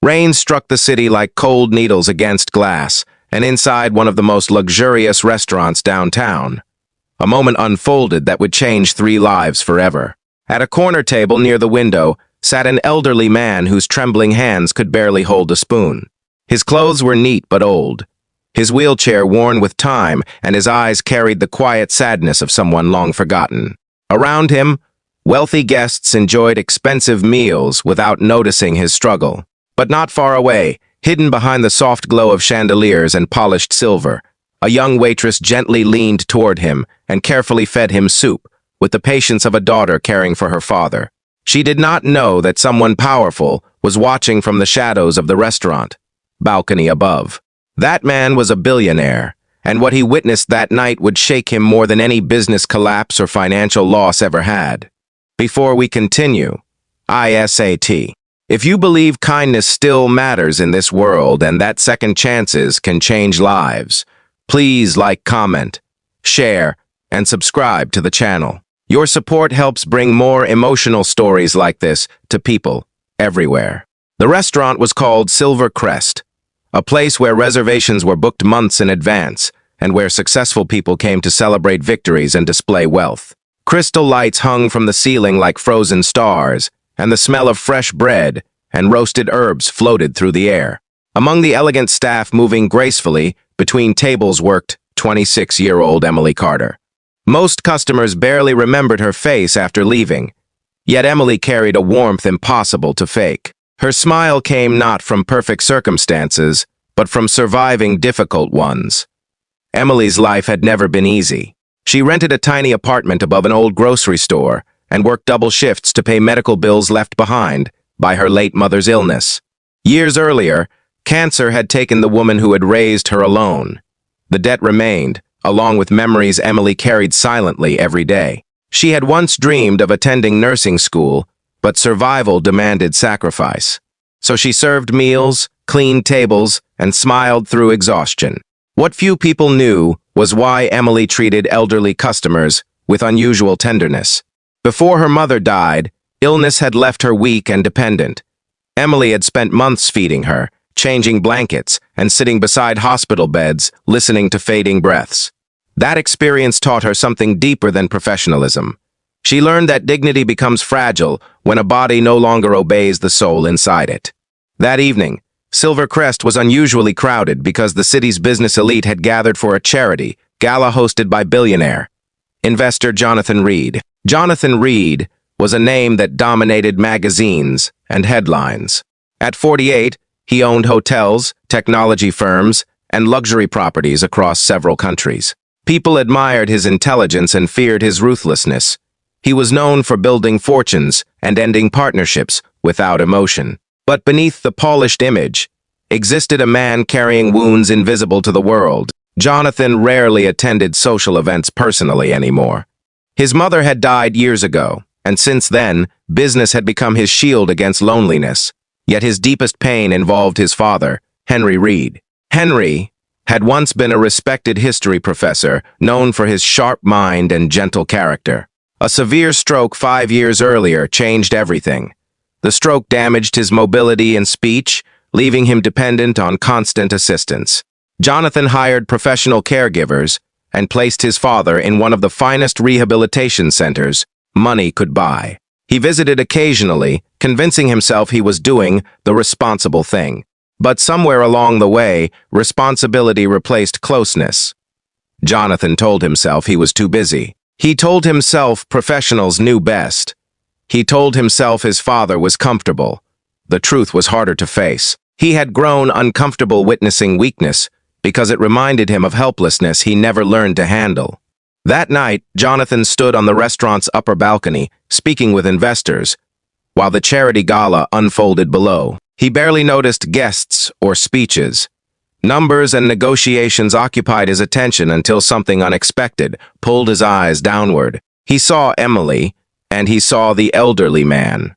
Rain struck the city like cold needles against glass, and inside one of the most luxurious restaurants downtown, a moment unfolded that would change 3 lives forever. At a corner table near the window sat an elderly man whose trembling hands could barely hold a spoon. His clothes were neat but old, his wheelchair worn with time, and his eyes carried the quiet sadness of someone long forgotten. Around him, wealthy guests enjoyed expensive meals without noticing his struggle. But not far away, hidden behind the soft glow of chandeliers and polished silver, a young waitress gently leaned toward him and carefully fed him soup, with the patience of a daughter caring for her father. She did not know that someone powerful was watching from the shadows of the restaurant balcony above. That man was a billionaire, and what he witnessed that night would shake him more than any business collapse or financial loss ever had. Before we continue, ISAT. If you believe kindness still matters in this world and that second chances can change lives, please like, comment, share, and subscribe to the channel. Your support helps bring more emotional stories like this to people everywhere. The restaurant was called Silver Crest, a place where reservations were booked months in advance and where successful people came to celebrate victories and display wealth. Crystal lights hung from the ceiling like frozen stars, and the smell of fresh bread and roasted herbs floated through the air. Among the elegant staff moving gracefully between tables worked 26-year-old Emily Carter. Most customers barely remembered her face after leaving, yet Emily carried a warmth impossible to fake. Her smile came not from perfect circumstances, but from surviving difficult ones. Emily's life had never been easy. She rented a tiny apartment above an old grocery store and worked double shifts to pay medical bills left behind by her late mother's illness. Years earlier, cancer had taken the woman who had raised her alone. The debt remained, along with memories Emily carried silently every day. She had once dreamed of attending nursing school, but survival demanded sacrifice. So she served meals, cleaned tables, and smiled through exhaustion. What few people knew was why Emily treated elderly customers with unusual tenderness. Before her mother died, illness had left her weak and dependent. Emily had spent months feeding her, changing blankets, and sitting beside hospital beds, listening to fading breaths. That experience taught her something deeper than professionalism. She learned that dignity becomes fragile when a body no longer obeys the soul inside it. That evening, Silver Crest was unusually crowded because the city's business elite had gathered for a charity gala hosted by Billionaire investor Jonathan Reed. Jonathan Reed was a name that dominated magazines and headlines. At 48, he owned hotels, technology firms, and luxury properties across several countries. People admired his intelligence and feared his ruthlessness. He was known for building fortunes and ending partnerships without emotion. But beneath the polished image existed a man carrying wounds invisible to the world. Jonathan rarely attended social events personally anymore. His mother had died years ago, and since then, business had become his shield against loneliness. Yet his deepest pain involved his father, Henry Reed. Henry had once been a respected history professor, known for his sharp mind and gentle character. A severe stroke 5 years earlier changed everything. The stroke damaged his mobility and speech, leaving him dependent on constant assistance. Jonathan hired professional caregivers and placed his father in one of the finest rehabilitation centers money could buy. He visited occasionally, convincing himself he was doing the responsible thing. But somewhere along the way, responsibility replaced closeness. Jonathan told himself he was too busy. He told himself professionals knew best. He told himself his father was comfortable. The truth was harder to face. He had grown uncomfortable witnessing weakness because it reminded him of helplessness he never learned to handle. That night, Jonathan stood on the restaurant's upper balcony, speaking with investors, while the charity gala unfolded below. He barely noticed guests or speeches. Numbers and negotiations occupied his attention until something unexpected pulled his eyes downward. He saw Emily, and he saw the elderly man.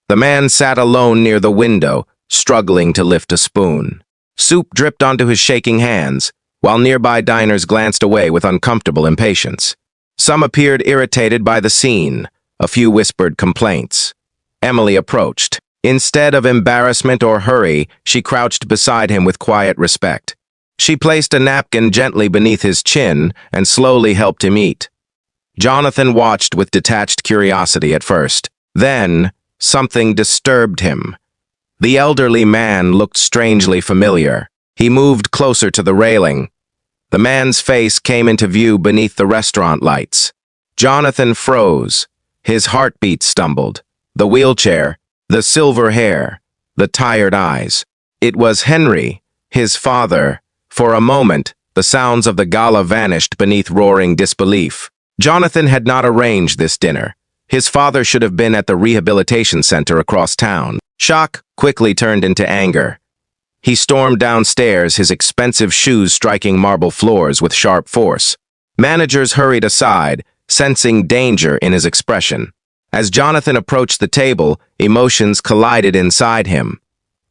The man sat alone near the window, struggling to lift a spoon. Soup dripped onto his shaking hands, while nearby diners glanced away with uncomfortable impatience. Some appeared irritated by the scene. A few whispered complaints. Emily approached. Instead of embarrassment or hurry, she crouched beside him with quiet respect. She placed a napkin gently beneath his chin and slowly helped him eat. Jonathan watched with detached curiosity at first. Then, something disturbed him. The elderly man looked strangely familiar. He moved closer to the railing. The man's face came into view beneath the restaurant lights. Jonathan froze. His heartbeat stumbled. The wheelchair, the silver hair, the tired eyes. It was Henry, his father. For a moment, the sounds of the gala vanished beneath roaring disbelief. Jonathan had not arranged this dinner. His father should have been at the rehabilitation center across town. Shock quickly turned into anger. He stormed downstairs, his expensive shoes striking marble floors with sharp force. Managers hurried aside, sensing danger in his expression. As Jonathan approached the table, emotions collided inside him.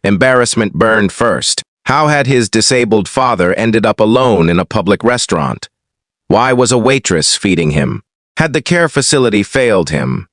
Embarrassment burned first. How had his disabled father ended up alone in a public restaurant? Why was a waitress feeding him? Had the care facility failed him?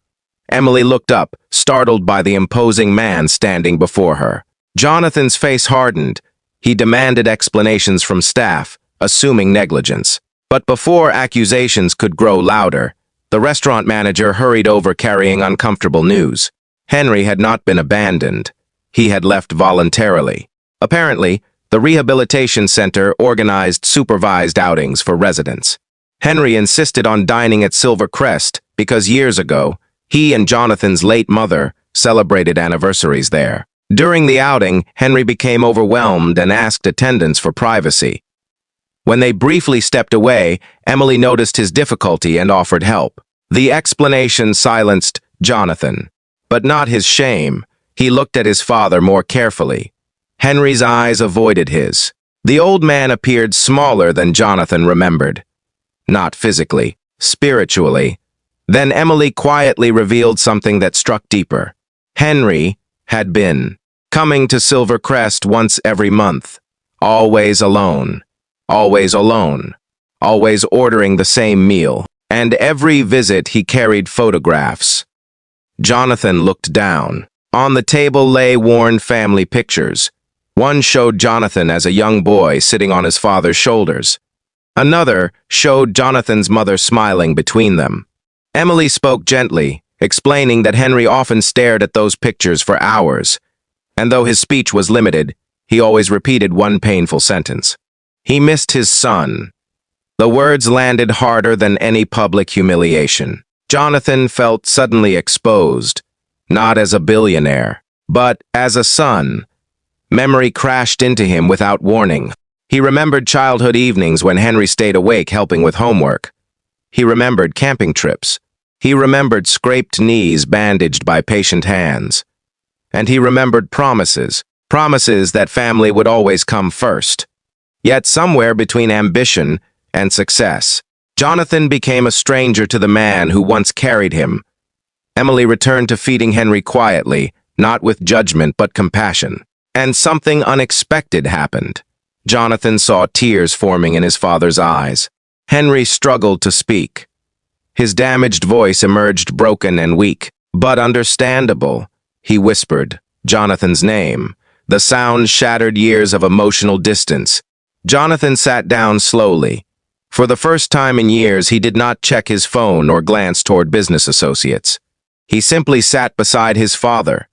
Emily looked up, startled by the imposing man standing before her. Jonathan's face hardened. He demanded explanations from staff, assuming negligence. But before accusations could grow louder, the restaurant manager hurried over carrying uncomfortable news. Henry had not been abandoned. He had left voluntarily. Apparently, the rehabilitation center organized supervised outings for residents. Henry insisted on dining at Silver Crest because years ago, he and Jonathan's late mother celebrated anniversaries there. During the outing, Henry became overwhelmed and asked attendants for privacy. When they briefly stepped away, Emily noticed his difficulty and offered help. The explanation silenced Jonathan, but not his shame. He looked at his father more carefully. Henry's eyes avoided his. The old man appeared smaller than Jonathan remembered. Not physically, spiritually. Then Emily quietly revealed something that struck deeper. Henry had been coming to Silver Crest once every month, always alone, always alone, always ordering the same meal, and every visit he carried photographs. Jonathan looked down. On the table lay worn family pictures. One showed Jonathan as a young boy sitting on his father's shoulders. Another showed Jonathan's mother smiling between them. Emily spoke gently, explaining that Henry often stared at those pictures for hours, and though his speech was limited, he always repeated one painful sentence. He missed his son. The words landed harder than any public humiliation. Jonathan felt suddenly exposed, not as a billionaire, but as a son. Memory crashed into him without warning. He remembered childhood evenings when Henry stayed awake helping with homework. He remembered camping trips. He remembered scraped knees bandaged by patient hands. And he remembered promises that family would always come first. Yet somewhere between ambition and success, Jonathan became a stranger to the man who once carried him. Emily returned to feeding Henry quietly, not with judgment but compassion. And something unexpected happened. Jonathan saw tears forming in his father's eyes. Henry struggled to speak. His damaged voice emerged broken and weak, but understandable. He whispered Jonathan's name. The sound shattered years of emotional distance. Jonathan sat down slowly. For the first time in years, he did not check his phone or glance toward business associates. He simply sat beside his father.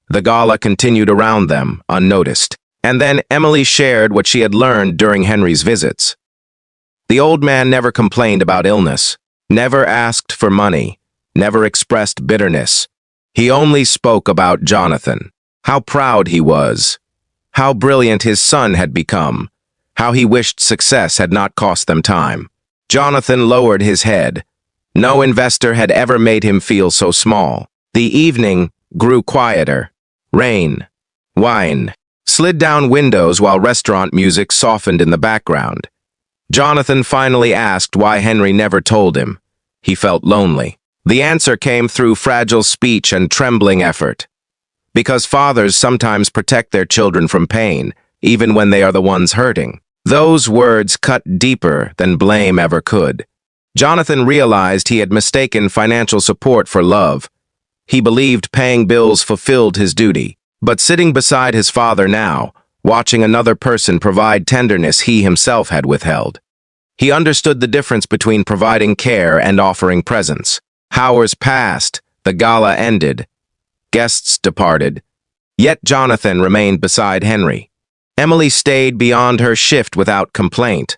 The gala continued around them, unnoticed. And then Emily shared what she had learned during Henry's visits. The old man never complained about illness, never asked for money, never expressed bitterness. He only spoke about Jonathan, how proud he was, how brilliant his son had become, how he wished success had not cost them time. Jonathan lowered his head. No investor had ever made him feel so small. The evening grew quieter. Rain, wine, slid down windows while restaurant music softened in the background. Jonathan finally asked why Henry never told him. He felt lonely. The answer came through fragile speech and trembling effort. Because fathers sometimes protect their children from pain, even when they are the ones hurting. Those words cut deeper than blame ever could. Jonathan realized he had mistaken financial support for love. He believed paying bills fulfilled his duty. But sitting beside his father now, watching another person provide tenderness he himself had withheld, he understood the difference between providing care and offering presents. Hours passed, the gala ended, guests departed, yet Jonathan remained beside Henry. Emily stayed beyond her shift without complaint.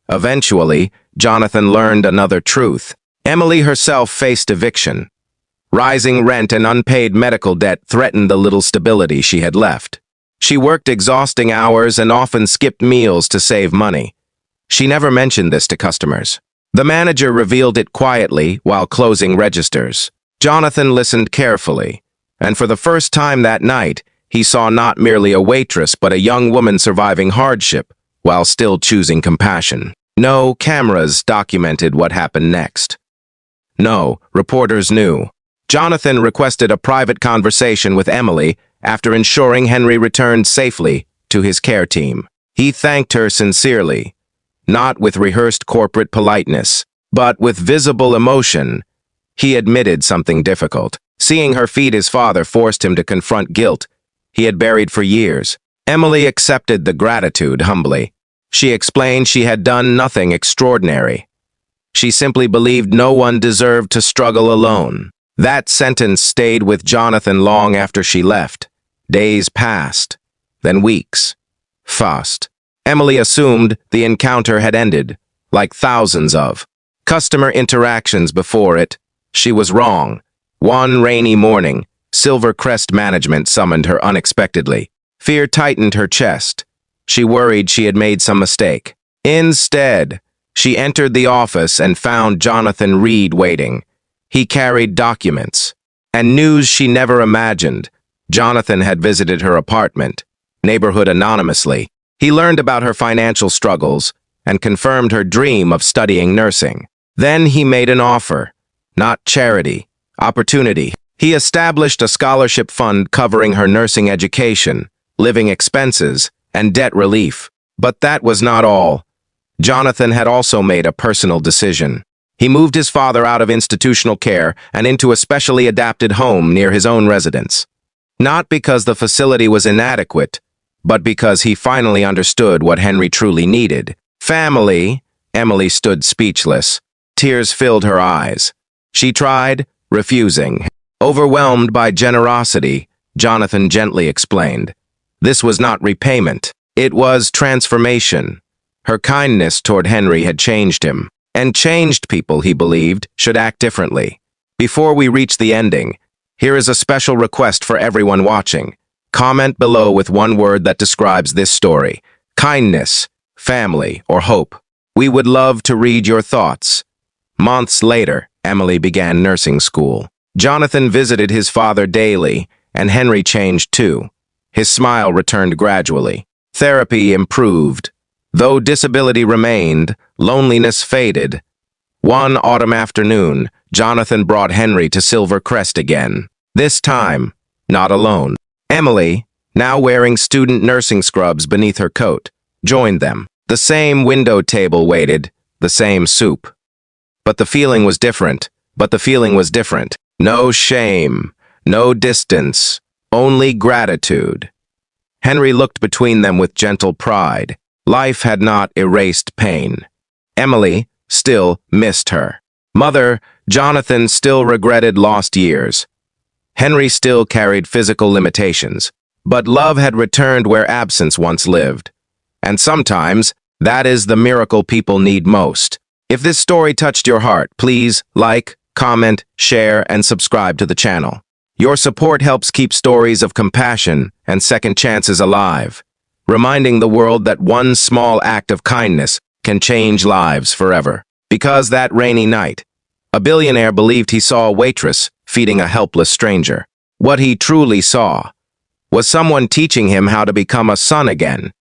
Eventually, Jonathan learned another truth. Emily herself faced eviction. Rising rent and unpaid medical debt threatened the little stability she had left. She worked exhausting hours and often skipped meals to save money. She never mentioned this to customers. The manager revealed it quietly while closing registers. Jonathan listened carefully, and for the first time that night, he saw not merely a waitress but a young woman surviving hardship while still choosing compassion. No cameras documented what happened next. No reporters knew. Jonathan requested a private conversation with Emily after ensuring Henry returned safely to his care team. He thanked her sincerely, not with rehearsed corporate politeness, but with visible emotion. He admitted something difficult. Seeing her feed his father forced him to confront guilt he had buried for years. Emily accepted the gratitude humbly. She explained she had done nothing extraordinary. She simply believed no one deserved to struggle alone. That sentence stayed with Jonathan long after she left. Days passed, then weeks. Fast. Emily assumed the encounter had ended, like thousands of customer interactions before it. She was wrong. One rainy morning, Silvercrest management summoned her unexpectedly. Fear tightened her chest. She worried she had made some mistake. Instead, she entered the office and found Jonathan Reed waiting. He carried documents and news she never imagined. Jonathan had visited her apartment, neighborhood anonymously. He learned about her financial struggles and confirmed her dream of studying nursing. Then he made an offer, not charity, opportunity. He established a scholarship fund covering her nursing education, living expenses, and debt relief. But that was not all. Jonathan had also made a personal decision. He moved his father out of institutional care and into a specially adapted home near his own residence. Not because the facility was inadequate, but because he finally understood what Henry truly needed. Family. Emily stood speechless. Tears filled her eyes. She tried, refusing. Overwhelmed by generosity, Jonathan gently explained. This was not repayment. It was transformation. Her kindness toward Henry had changed him. And changed people, he believed, should act differently. Before we reach the ending, here is a special request for everyone watching. Comment below with one word that describes this story. Kindness, family, or hope. We would love to read your thoughts. Months later, Emily began nursing school. Jonathan visited his father daily, and Henry changed too. His smile returned gradually. Therapy improved. Though disability remained, loneliness faded. One autumn afternoon, Jonathan brought Henry to Silvercrest again. This time, not alone. Emily, now wearing student nursing scrubs beneath her coat, joined them. The same window table waited, the same soup. But the feeling was different. No shame, no distance, only gratitude. Henry looked between them with gentle pride. Life had not erased pain. Emily still missed her. Mother, Jonathan still regretted lost years. Henry still carried physical limitations, but love had returned where absence once lived. And sometimes, that is the miracle people need most. If this story touched your heart, please like, comment, share, and subscribe to the channel. Your support helps keep stories of compassion and second chances alive, reminding the world that one small act of kindness can change lives forever. Because that rainy night, a billionaire believed he saw a waitress feeding a helpless stranger. What he truly saw was someone teaching him how to become a son again.